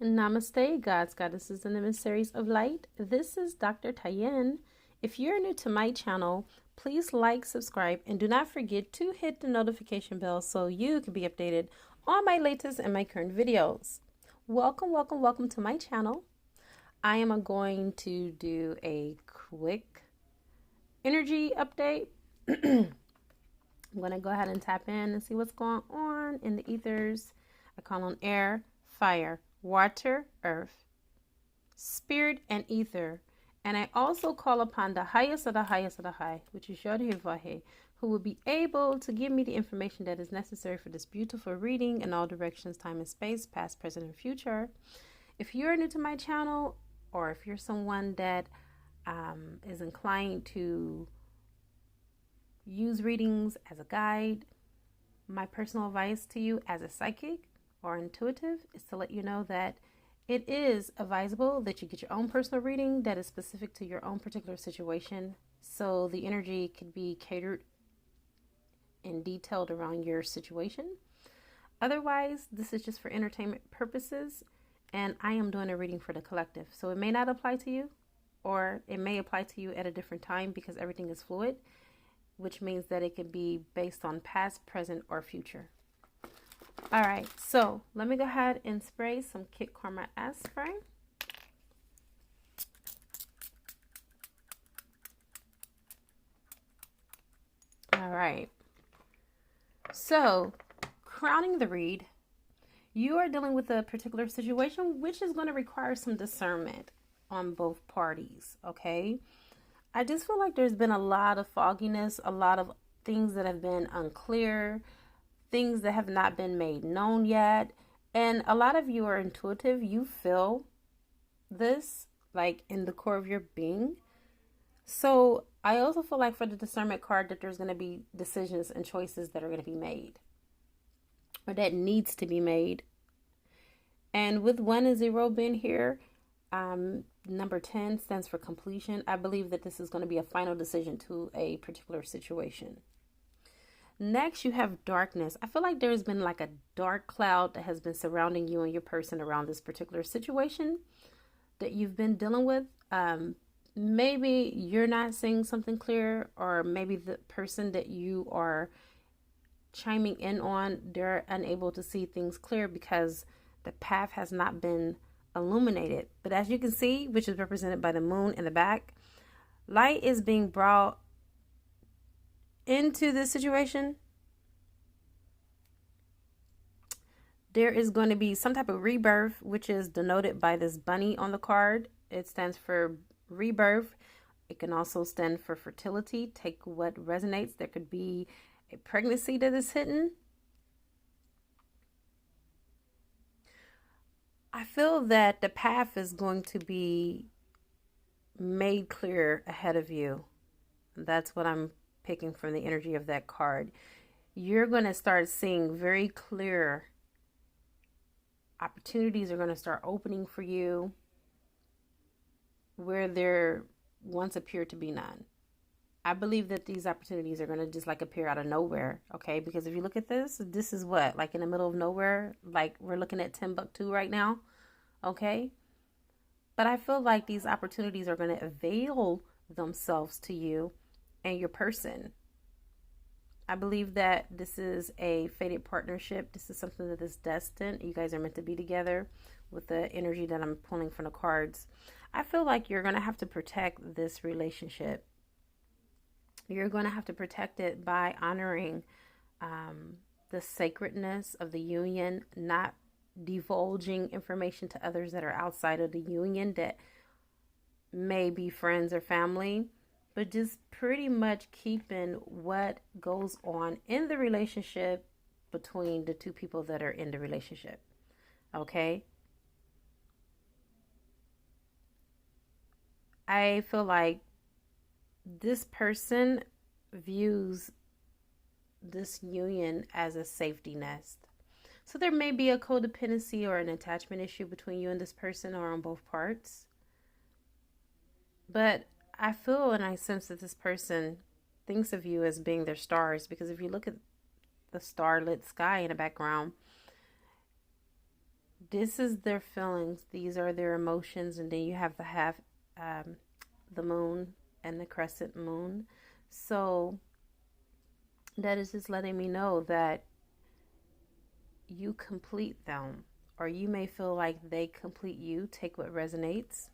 Namaste, gods, goddesses, and emissaries of light. This is Dr. Tayen. If you're new to my channel, please like, subscribe, and do not forget to hit the notification bell so you can be updated on my latest and my current videos. Welcome, welcome, welcome to my channel. I am going to do a quick energy update. I'm going to go ahead and tap in and see what's going on in the ethers. I call on air, fire, water, earth, spirit, and ether. And I also call upon the highest of the highest of the high, which is Jophiel, who will be able to give me the information that is necessary for this beautiful reading in all directions, time and space, past, present, and future. If you're new to my channel, or if you're someone that is inclined to use readings as a guide, my personal advice to you as a psychic or intuitive is to let you know that it is advisable that you get your own personal reading that is specific to your own particular situation, so the energy could be catered and detailed around your situation. Otherwise, this is just for entertainment purposes, and I am doing a reading for the collective. So it may not apply to you, or it may apply to you at a different time because everything is fluid, which means that it can be based on past, present, or future. All right, so let me go ahead and spray some Kit Karma spray. All right, so crowning the read, you are dealing with a particular situation which is going to require some discernment on both parties, okay? I just feel like there's been a lot of fogginess, a lot of things that have been unclear, things that have not been made known yet. And a lot of you are intuitive. You feel this like in the core of your being. So I also feel like for the discernment card that there's going to be decisions and choices that are going to be made, or that needs to be made. And with 1 and 0 being here, number 10 stands for completion. I believe that this is going to be a final decision to a particular situation. Next, you have darkness. I feel like there's been like a dark cloud that has been surrounding you and your person around this particular situation that you've been dealing with. Maybe you're not seeing something clear, or maybe the person that you are chiming in on, they're unable to see things clear because the path has not been illuminated. But as you can see, which is represented by the moon in the back, light is being brought into this situation. There is going to be some type of rebirth, which is denoted by this bunny on the card. It stands for rebirth. It can also stand for fertility. Take what resonates. There could be a pregnancy that is hidden. I feel that the path is going to be made clear ahead of you. That's what I'm picking from the energy of that card. You're going to start seeing very clear opportunities are going to start opening for you where there once appeared to be none. I believe that these opportunities are going to just like appear out of nowhere, okay? Because if you look at this is what, like in the middle of nowhere, like we're looking at Timbuktu right now, okay? But I feel like these opportunities are going to avail themselves to you and your person. I believe that this is a fated partnership. This is something that is destined. You guys are meant to be together with the energy that I'm pulling from the cards. I feel like you're going to have to protect this relationship. You're going to have to protect it by honoring the sacredness of the union, not divulging information to others that are outside of the union that may be friends or family, but just pretty much keeping what goes on in the relationship between the two people that are in the relationship. Okay? I feel like this person views this union as a safety nest. So there may be a codependency or an attachment issue between you and this person, or on both parts. But I feel and I sense that this person thinks of you as being their stars, because if you look at the starlit sky in the background, This is their feelings. These are their emotions. And then you have the moon and the crescent moon. So that is just letting me know that you complete them, or you may feel like they complete you. Take what resonates.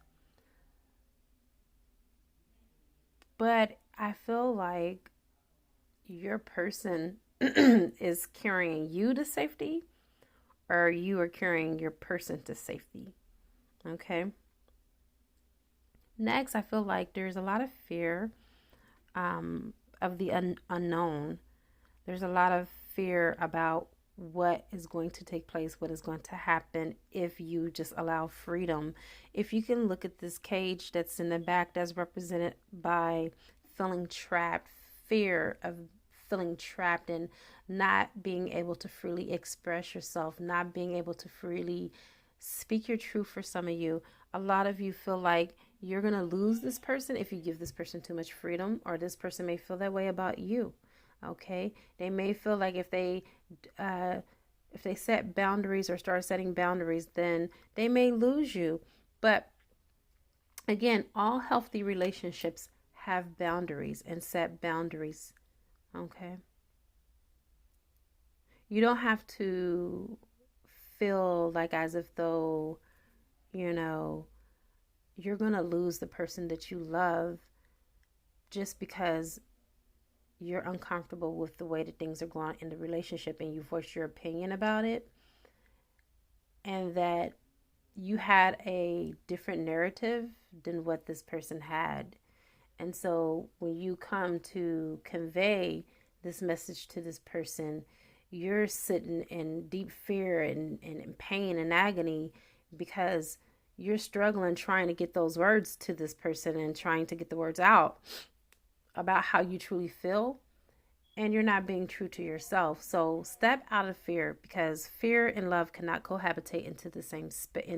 But I feel like your person is carrying you to safety, or you are carrying your person to safety. Okay. Next, I feel like there's a lot of fear of the unknown. There's a lot of fear about what is going to take place, what is going to happen if you just allow freedom. If you can look at this cage that's in the back, that's represented by feeling trapped, fear of feeling trapped and not being able to freely express yourself, not being able to freely speak your truth. For some of you, a lot of you feel like you're going to lose this person if you give this person too much freedom, or this person may feel that way about you. Okay, they may feel like if they set boundaries or start setting boundaries, then they may lose you. But again, all healthy relationships have boundaries and set boundaries. Okay, you don't have to feel like as if though, you're going to lose the person that you love just because you're uncomfortable with the way that things are going in the relationship and you voice your opinion about it, and that you had a different narrative than what this person had. And so when you come to convey this message to this person, you're sitting in deep fear and pain and agony because you're struggling trying to get those words to this person and trying to get the words out about how you truly feel, and you're not being true to yourself. So step out of fear, because fear and love cannot cohabitate in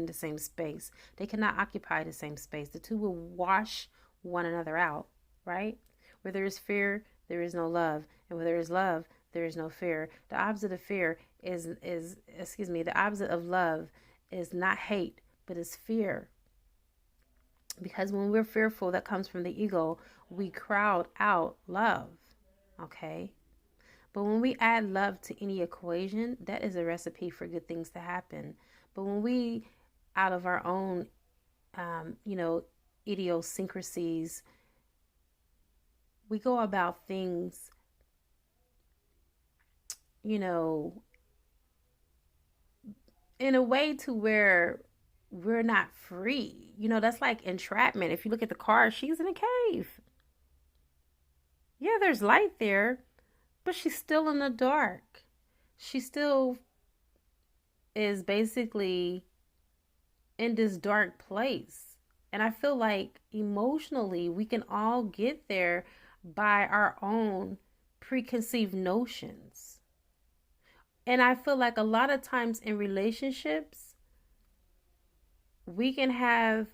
the same space. They cannot occupy the same space. The two will wash one another out, right? Where there is fear, there is no love, and where there is love, there is no fear. The opposite of fear the opposite of love is not hate, but is fear. Because when we're fearful, that comes from the ego, we crowd out love. Okay. But when we add love to any equation, that is a recipe for good things to happen. But when we, out of our own, idiosyncrasies, we go about things, in a way to where we're not free. That's like entrapment. If you look at the car, she's in a cave. Yeah, there's light there, but she's still in the dark. She still is basically in this dark place. And I feel like emotionally, we can all get there by our own preconceived notions. And I feel like a lot of times in relationships, we can have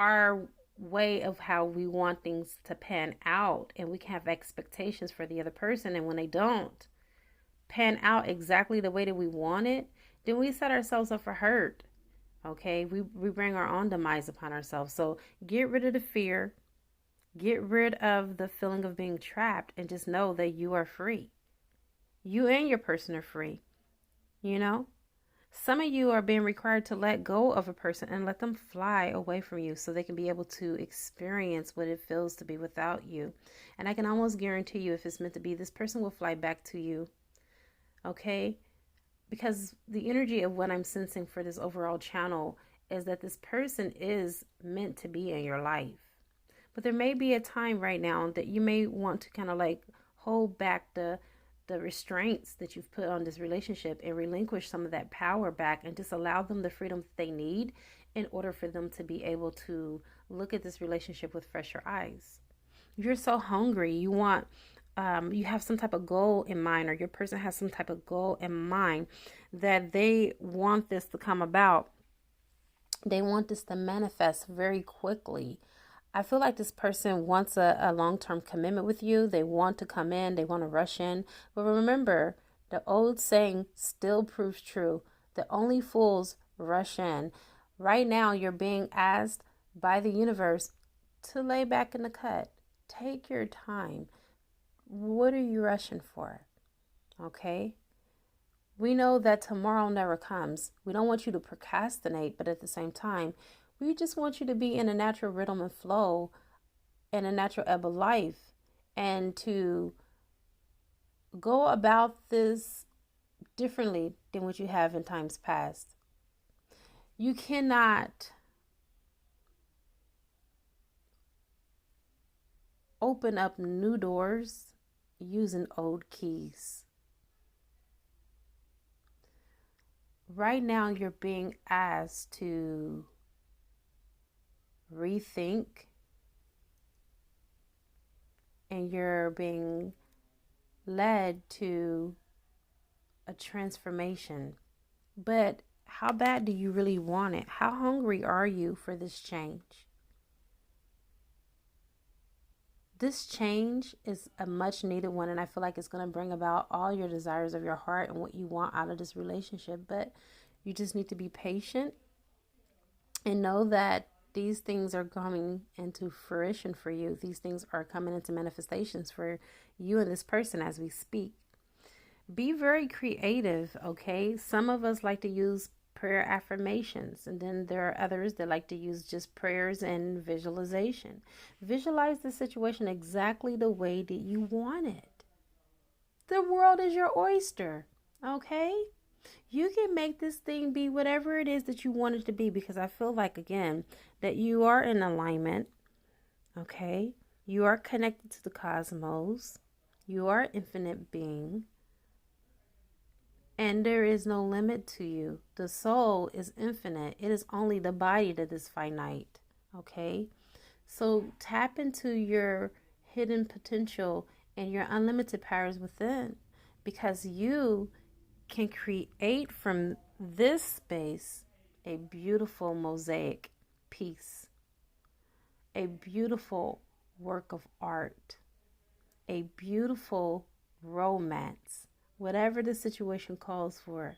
our way of how we want things to pan out, and we can have expectations for the other person, and when they don't pan out exactly the way that we want it, then we set ourselves up for hurt. Okay, we bring our own demise upon ourselves. So get rid of the fear, get rid of the feeling of being trapped, and just know that you are free. You and your person are free. Some of you are being required to let go of a person and let them fly away from you so they can be able to experience what it feels to be without you. And I can almost guarantee you, if it's meant to be, this person will fly back to you. Okay? Because the energy of what I'm sensing for this overall channel is that this person is meant to be in your life. But there may be a time right now that you may want to kind of like hold back the restraints that you've put on this relationship and relinquish some of that power back, and just allow them the freedom that they need in order for them to be able to look at this relationship with fresher eyes. You're so hungry. You want, you have some type of goal in mind, or your person has some type of goal in mind that they want this to come about. They want this to manifest very quickly. I feel like this person wants a long-term commitment with you. They want to come in. They want to rush in. But remember, the old saying still proves true, that only fools rush in. Right now, you're being asked by the universe to lay back in the cut. Take your time. What are you rushing for? Okay? We know that tomorrow never comes. We don't want you to procrastinate, but at the same time, we just want you to be in a natural rhythm and flow and a natural ebb of life, and to go about this differently than what you have in times past. You cannot open up new doors using old keys. Right now, you're being asked to rethink, and you're being led to a transformation. But how bad do you really want it? How hungry are you for this change? This change is a much needed one, and I feel like it's going to bring about all your desires of your heart and what you want out of this relationship. But you just need to be patient and know that these things are coming into fruition for you. These things are coming into manifestations for you and this person as we speak. Be very creative, okay? Some of us like to use prayer affirmations, and then there are others that like to use just prayers and visualization. Visualize the situation exactly the way that you want it. The world is your oyster, okay? You can make this thing be whatever it is that you want it to be, because I feel like, again, that you are in alignment, okay? You are connected to the cosmos. You are an infinite being. And there is no limit to you. The soul is infinite. It is only the body that is finite. Okay? So tap into your hidden potential and your unlimited powers within, because you can create from this space a beautiful mosaic piece, a beautiful work of art, a beautiful romance. Whatever the situation calls for,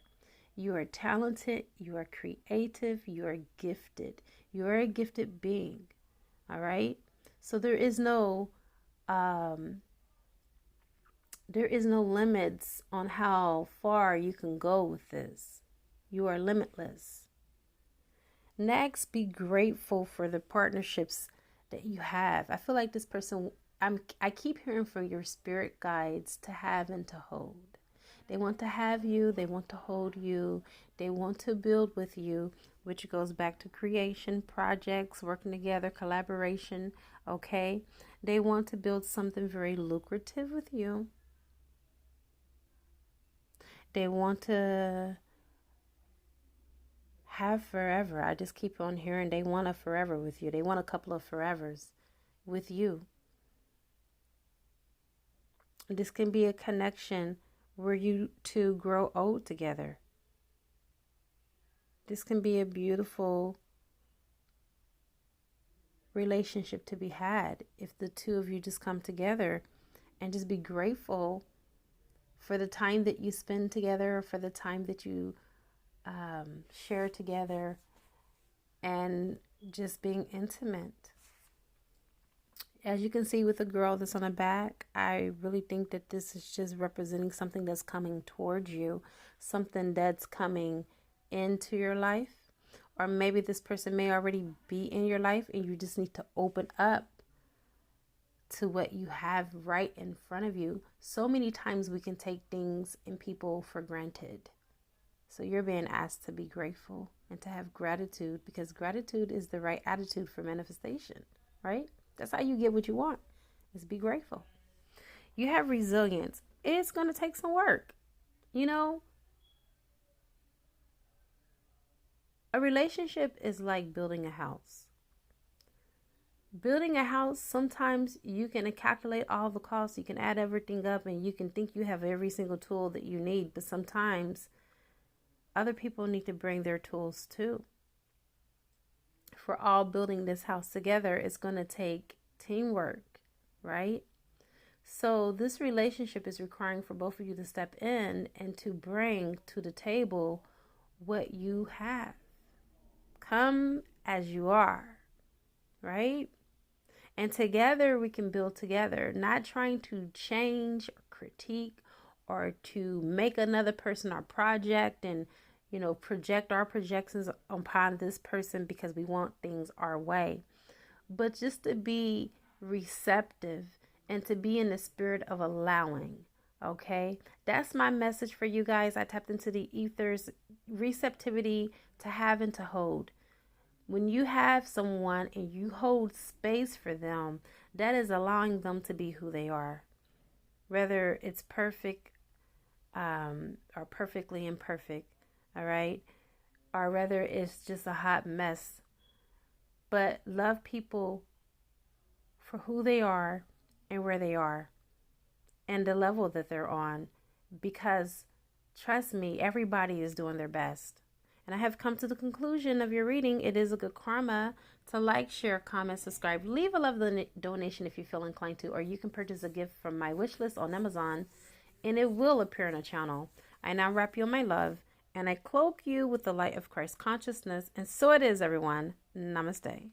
you are talented, you are creative, you are gifted. You are a gifted being, all right? So there is no limits on how far you can go with this. You are limitless. Next, be grateful for the partnerships that you have. I feel like this person, I keep hearing from your spirit guides to have and to hold. They want to have you. They want to hold you. They want to build with you, which goes back to creation, projects, working together, collaboration, okay? They want to build something very lucrative with you. They want to have forever. I just keep on hearing they want a forever with you. They want a couple of forevers with you. This can be a connection where you two grow old together. This can be a beautiful relationship to be had if the two of you just come together and just be grateful for the time that you spend together, for the time that you share together, and just being intimate. As you can see with the girl that's on the back, I really think that this is just representing something that's coming towards you, something that's coming into your life. Or maybe this person may already be in your life and you just need to open up to what you have right in front of you. So many times we can take things and people for granted. So you're being asked to be grateful and to have gratitude, because gratitude is the right attitude for manifestation, right? That's how you get what you want, is be grateful. You have resilience. It's going to take some work. You know, a relationship is like building a house. Building a house, sometimes you can calculate all the costs. You can add everything up and you can think you have every single tool that you need. But sometimes other people need to bring their tools too. For all building this house together, it's going to take teamwork, right? So this relationship is requiring for both of you to step in and to bring to the table what you have. Come as you are, right? And together we can build together, not trying to change or critique or to make another person our project and, project our projections upon this person because we want things our way. But just to be receptive and to be in the spirit of allowing. Okay, that's my message for you guys. I tapped into the ethers, receptivity to have and to hold. When you have someone and you hold space for them, that is allowing them to be who they are. Whether it's perfect or perfectly imperfect, all right? Or whether it's just a hot mess. But love people for who they are and where they are and the level that they're on. Because trust me, everybody is doing their best. And I have come to the conclusion of your reading. It is a good karma to like, share, comment, subscribe. Leave a love donation if you feel inclined to, or you can purchase a gift from my wish list on Amazon, and it will appear on the channel. I now wrap you in my love, and I cloak you with the light of Christ consciousness. And so it is, everyone. Namaste.